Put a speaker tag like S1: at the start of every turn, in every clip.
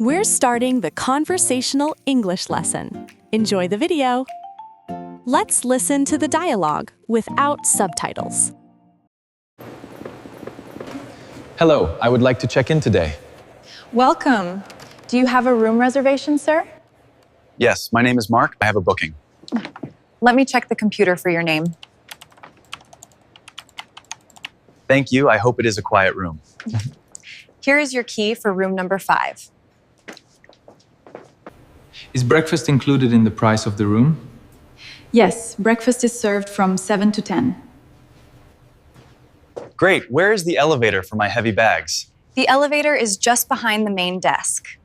S1: We're starting the conversational English lesson. Enjoy the video. Let's listen to the dialogue without subtitles.
S2: Hello, I would like to check in today.
S3: Welcome. Do you have a room reservation, sir?
S2: Yes, my name is Mark. I have a booking.
S3: Let me check the computer for your name.
S2: Thank you. I hope it is a quiet room.
S3: Here is your key for room number 5.
S4: Is breakfast included in the price of the room?
S5: Yes, breakfast is served from 7 to 10.
S2: Great. Where is the elevator for my heavy bags?
S3: The elevator is just behind the main desk.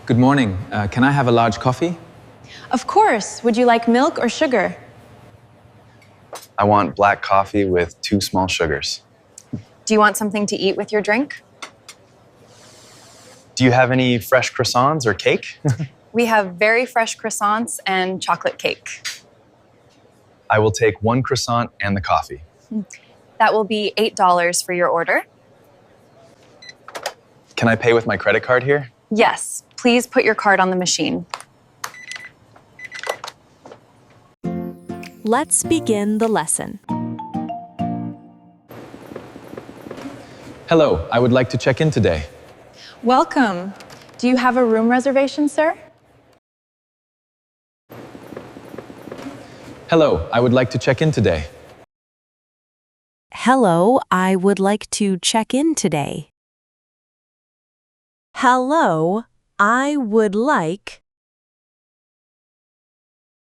S4: Good morning. Can I have a large coffee?
S3: Of course. Would you like milk or sugar?
S2: I want black coffee with 2 small sugars.
S3: Do you want something to eat with your drink?
S2: Do you have any fresh croissants or cake?
S3: We have very fresh croissants and chocolate cake.
S2: I will take 1 croissant and the coffee.
S3: That will be $8 for your order.
S2: Can I pay with my credit card here?
S3: Yes, please put your card on the machine.
S1: Let's begin the lesson.
S2: Hello, I would like to check in today.
S3: Welcome. Do you have a room reservation, sir?
S2: Hello, I would like to check in today.
S1: Hello, I would like to check in today. Hello, I would like.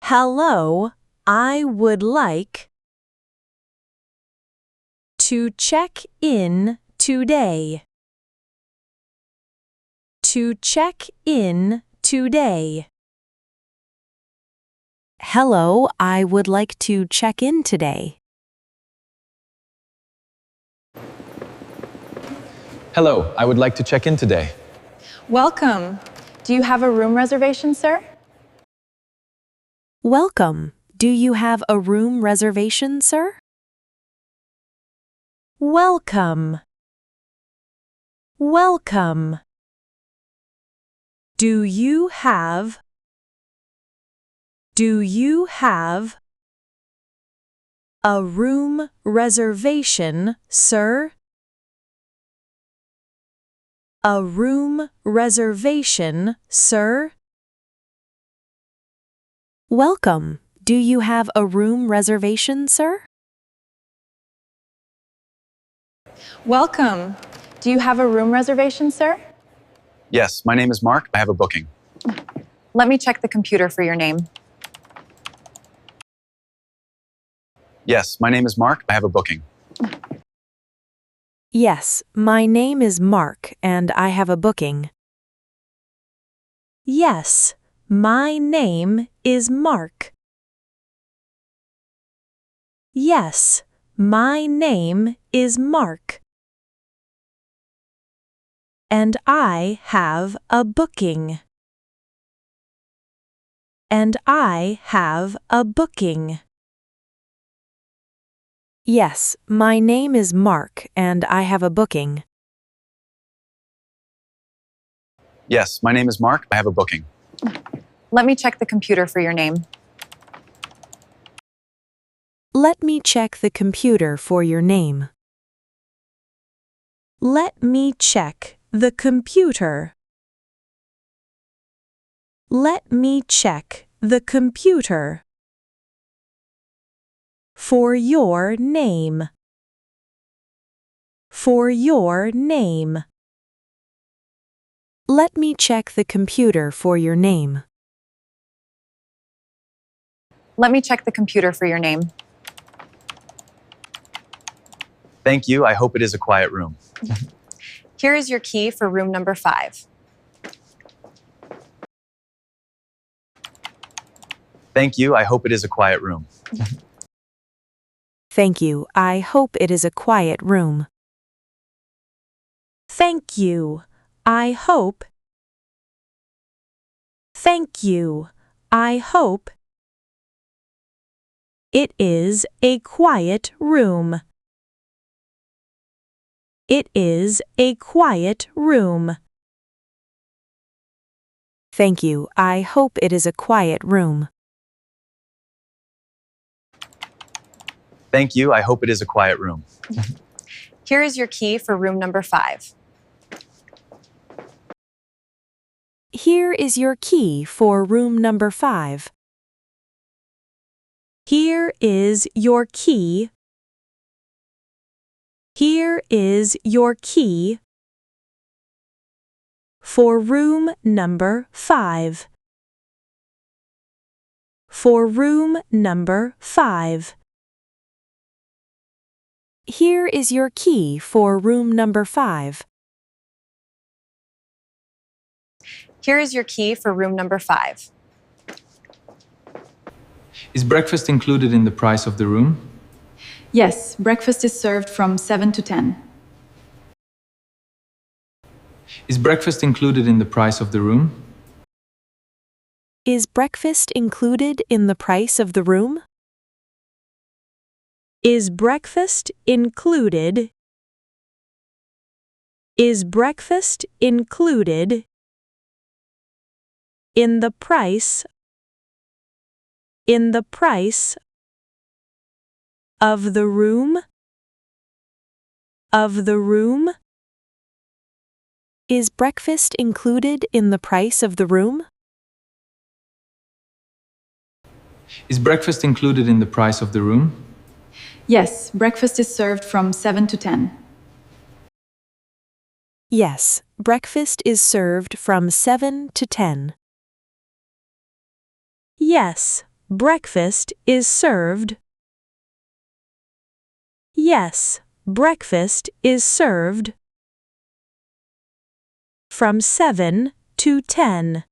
S1: Hello, I would like to check in today. To check in today. Hello, I would like to check in today.
S2: Hello, I would like to check in today.
S3: Welcome. Do you have a room reservation, sir?
S1: Welcome. Do you have a room reservation, sir? Welcome. Welcome. Do you have a room reservation, sir? A room reservation, sir? Welcome. Do you have a room reservation, sir?
S3: Welcome. Do you have a room reservation, sir?
S2: Yes, my name is Mark. I have a booking.
S3: Let me check the computer for your name.
S2: Yes, my name is Mark. I have a booking.
S1: Yes, my name is Mark and I have a booking. Yes, my name is Mark. Yes, my name is Mark. And I have a booking. And I have a booking. Yes, my name is Mark and I have a booking.
S2: Yes, my name is Mark. I have a booking.
S3: Let me check the computer for your name.
S1: Let me check the computer for your name. Let me check the computer. Let me check the computer. For your name. For your name. Let me check the computer for your name.
S3: Let me check the computer for your name.
S2: Thank you. I hope it is a quiet room.
S3: Here is your key for room number 5.
S2: Thank you. I hope it is a quiet room.
S1: Thank you. I hope it is a quiet room. Thank you. I hope. Thank you. I hope it is a quiet room. It is a quiet room. Thank you. I hope it is a quiet room.
S2: Thank you. I hope it is a quiet room.
S3: Here is your key for room number 5.
S1: Here is your key for room number 5. Here is your key. Here is your key for room number 5. For room number 5. Here is your key for room number 5.
S3: Here is your key for room number 5.
S4: Is breakfast included in the price of the room?
S5: Yes, breakfast is served from 7 to 10.
S4: Is breakfast included in the price of the room?
S1: Is breakfast included in the price of the room? Is breakfast included? Is breakfast included in the price of the room? Of the room? Is breakfast included in the price of the room?
S4: Is breakfast included in the price of the room?
S5: Yes, breakfast is served from 7 to 10.
S1: Yes, breakfast is served from 7 to 10. Yes, breakfast is served. Yes, breakfast is served from 7 to 10.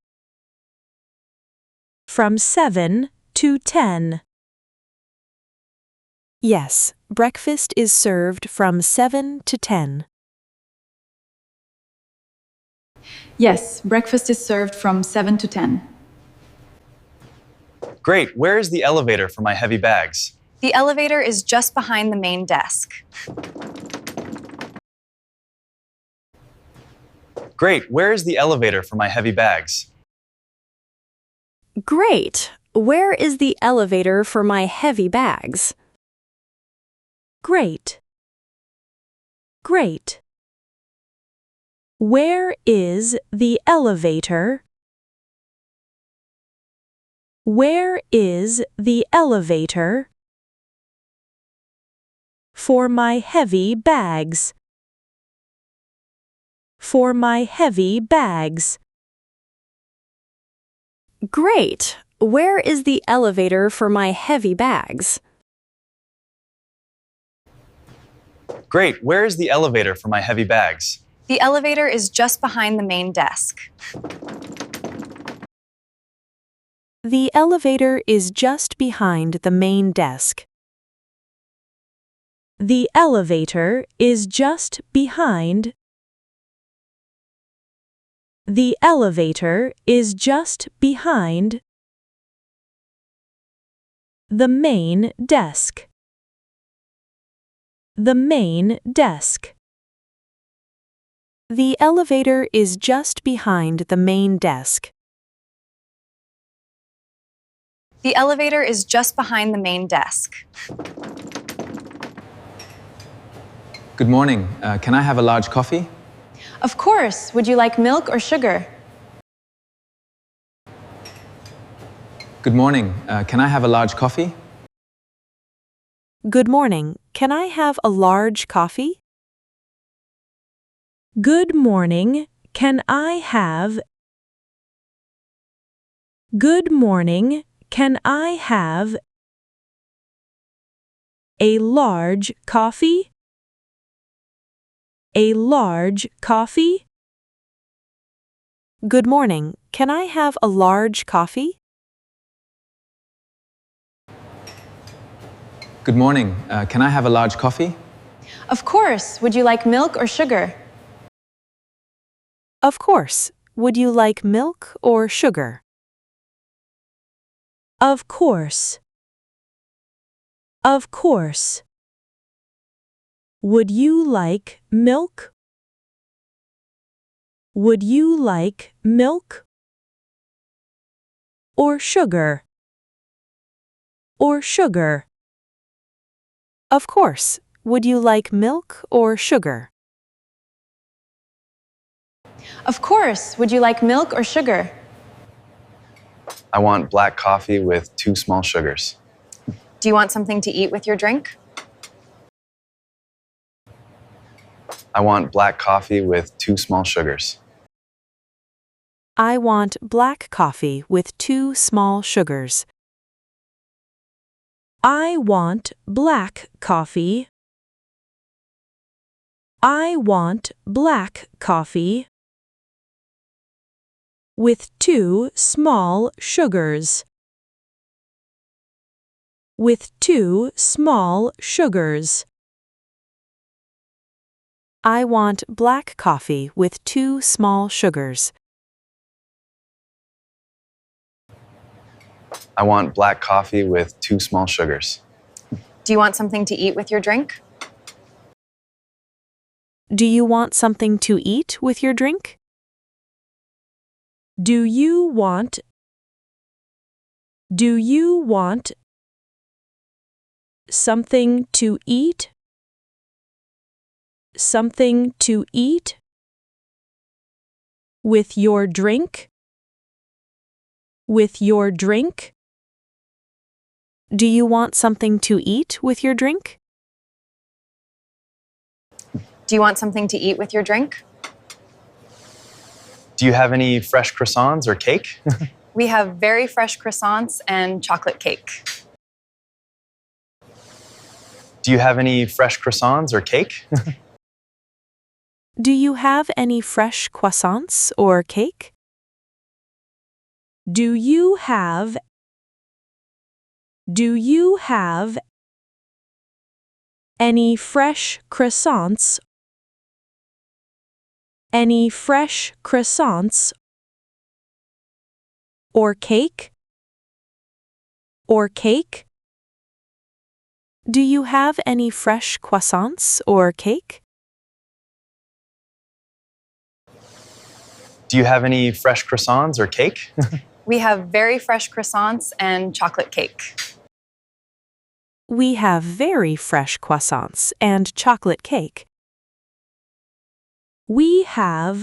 S1: From 7 to 10. Yes, breakfast is served from 7 to 10.
S5: Yes, breakfast is served from 7 to 10.
S2: Great. Where is the elevator for my heavy bags?
S3: The elevator is just behind the main desk.
S2: Great. Where is the elevator for my heavy bags?
S1: Great! Where is the elevator for my heavy bags? Great. Great. Where is the elevator? Where is the elevator for my heavy bags? For my heavy bags. Great! Where is the elevator for my heavy bags?
S2: Great. Where is the elevator for my heavy bags?
S3: The elevator is just behind the main desk.
S1: The elevator is just behind the main desk. The elevator is just behind. The elevator is just behind the main desk. The main desk. The elevator is just behind the main desk.
S3: The elevator is just behind the main desk.
S4: Good morning. Can I have a large coffee?
S3: Of course. Would you like milk or sugar?
S4: Good morning. Can I have a large coffee?
S1: Good morning. Can I have a large coffee? Good morning. Can I have? Good morning. Can I have a large coffee? A large coffee? Good morning. Can I have a large coffee?
S4: Good morning. Can I have a large coffee?
S3: Of course. Would you like milk or sugar?
S1: Of course. Would you like milk or sugar? Of course. Of course. Would you like milk? Would you like milk? Or sugar? Or sugar? Of course. Would you like milk or sugar?
S3: Of course. Would you like milk or sugar?
S2: I want black coffee with 2 small sugars.
S3: Do you want something to eat with your drink?
S2: I want black coffee with 2 small sugars.
S1: I want black coffee with 2 small sugars. I want black coffee. I want black coffee with 2 small sugars. With 2 small sugars. I want black coffee with 2 small sugars.
S2: I want black coffee with 2 small sugars.
S3: Do you want something to eat with your drink?
S1: Do you want something to eat with your drink? Do you want something to eat? Something to eat with your drink? With your drink? Do you want something to eat with your drink?
S3: Do you want something to eat with your drink?
S2: Do you have any fresh croissants or cake?
S3: We have very fresh croissants and chocolate cake.
S2: Do you have any fresh croissants or cake?
S1: Do you have any fresh croissants or cake? Do you have any fresh croissants? Any fresh croissants or cake? Or cake? Do you have any fresh croissants or cake?
S2: Do you have any fresh croissants or cake?
S3: We have very fresh croissants and chocolate cake.
S1: We have very fresh croissants and chocolate cake. We have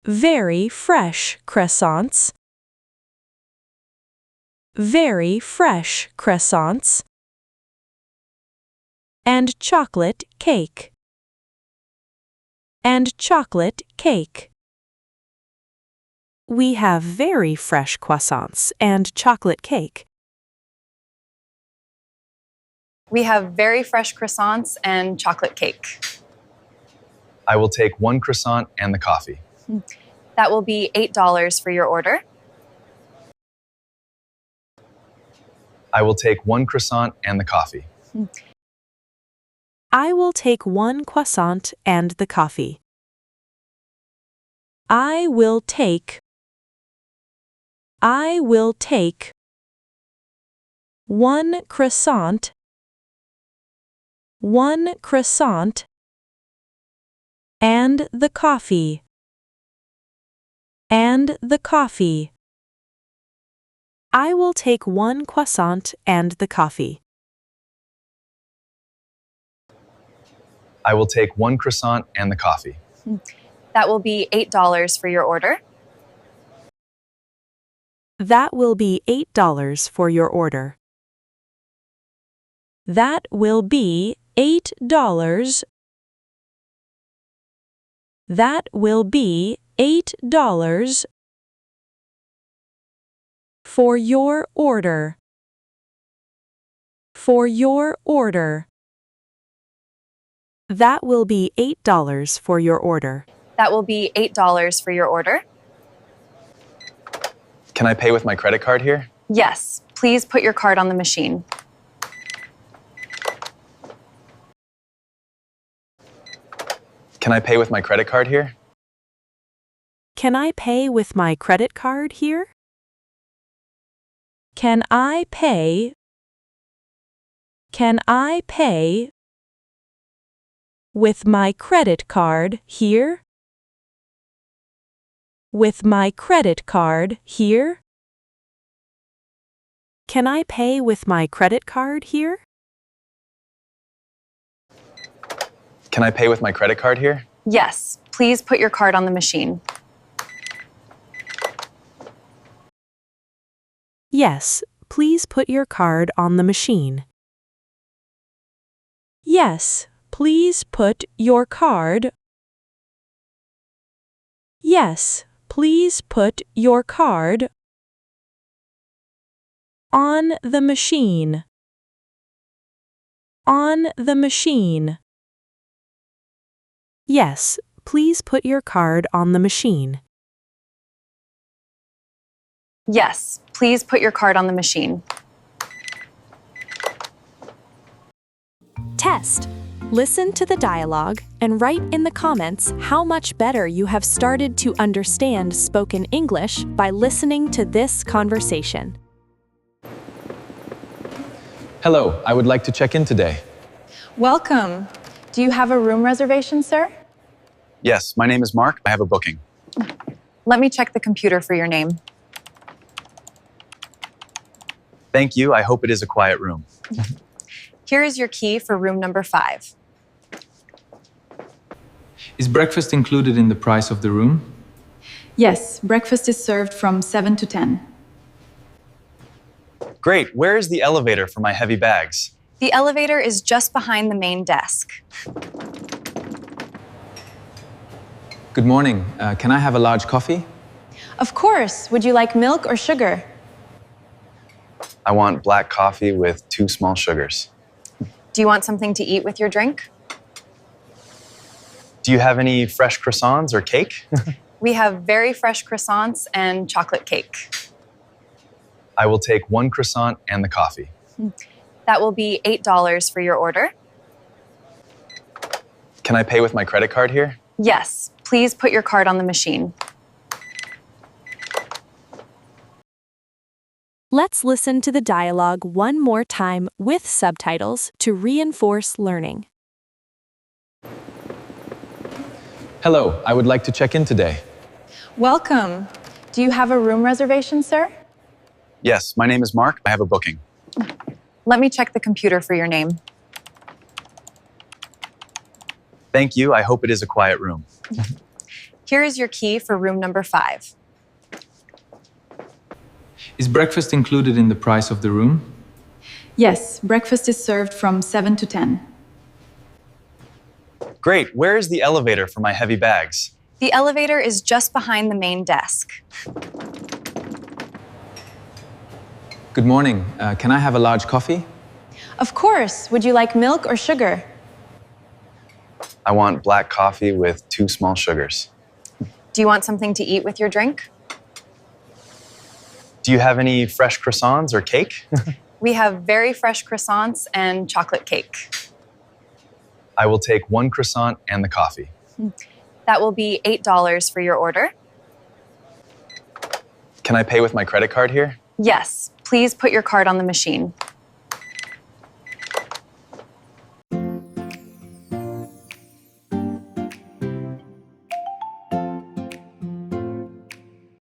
S1: very fresh croissants. Very fresh croissants and chocolate cake. And chocolate cake. We have very fresh croissants and chocolate cake.
S3: We have very fresh croissants and chocolate cake.
S2: I will take 1 croissant and the coffee.
S3: That will be $8 for your order.
S2: I will take 1 croissant and the coffee.
S1: I will take 1 croissant and the coffee. I will take 1 croissant. 1 croissant and the coffee. And the coffee. I will take 1 croissant and the coffee.
S2: I will take 1 croissant and the coffee.
S3: That will be $8 for your order.
S1: That will be $8 for your order. That will be $8. That will be $8 for your order. For your order. That will be $8 for your order.
S3: That will be $8 for your order.
S2: Can I pay with my credit card here?
S3: Yes, please put your card on the machine.
S2: Can I pay with my credit card here?
S1: Can I pay with my credit card here? Can I pay Can I pay with my credit card here? With my credit card here? Can I pay with my credit card here?
S2: Can I pay with my credit card here?
S3: Yes, please put your card on the machine.
S1: Yes, please put your card on the machine. Yes, please put your card. Yes, please put your card on the machine. On the machine. Yes, please put your card on the machine.
S3: Yes, please put your card on the machine.
S1: Test. Listen to the dialogue and write in the comments how much better you have started to understand spoken English by listening to this conversation.
S4: Hello, I would like to check in today.
S3: Welcome. Do you have a room reservation, sir?
S2: Yes, my name is Mark. I have a booking.
S3: Let me check the computer for your name.
S2: Thank you. I hope it is a quiet room.
S3: Here is your key for room number 5.
S4: Is breakfast included in the price of the room?
S5: Yes, breakfast is served from 7 to 10.
S2: Great. Where is the elevator for my heavy bags?
S3: The elevator is just behind the main desk.
S4: Good morning. Can I have a large coffee?
S3: Of course. Would you like milk or sugar?
S2: I want black coffee with 2 small sugars.
S3: Do you want something to eat with your drink?
S2: Do you have any fresh croissants or cake?
S3: We have very fresh croissants and chocolate cake.
S2: I will take 1 croissant and the coffee.
S3: That will be $8 for your order.
S2: Can I pay with my credit card here?
S3: Yes, please put your card on the machine.
S1: Let's listen to the dialogue one more time with subtitles to reinforce learning.
S4: Hello, I would like to check in today.
S3: Welcome. Do you have a room reservation, sir?
S2: Yes, my name is Mark. I have a booking.
S3: Let me check the computer for your name.
S2: Thank you. I hope it is a quiet room.
S3: Here is your key for room number 5.
S4: Is breakfast included in the price of the room?
S5: Yes, breakfast is served from 7 to 10.
S2: Great. Where is the elevator for my heavy bags?
S3: The elevator is just behind the main desk.
S4: Good morning. Can I have a large coffee?
S3: Of course. Would you like milk or sugar?
S2: I want black coffee with 2 small sugars.
S3: Do you want something to eat with your drink?
S2: Do you have any fresh croissants or cake?
S3: We have very fresh croissants and chocolate cake.
S2: I will take 1 croissant and the coffee.
S3: That will be $8 for your order.
S2: Can I pay with my credit card here?
S3: Yes, please put your card on the machine.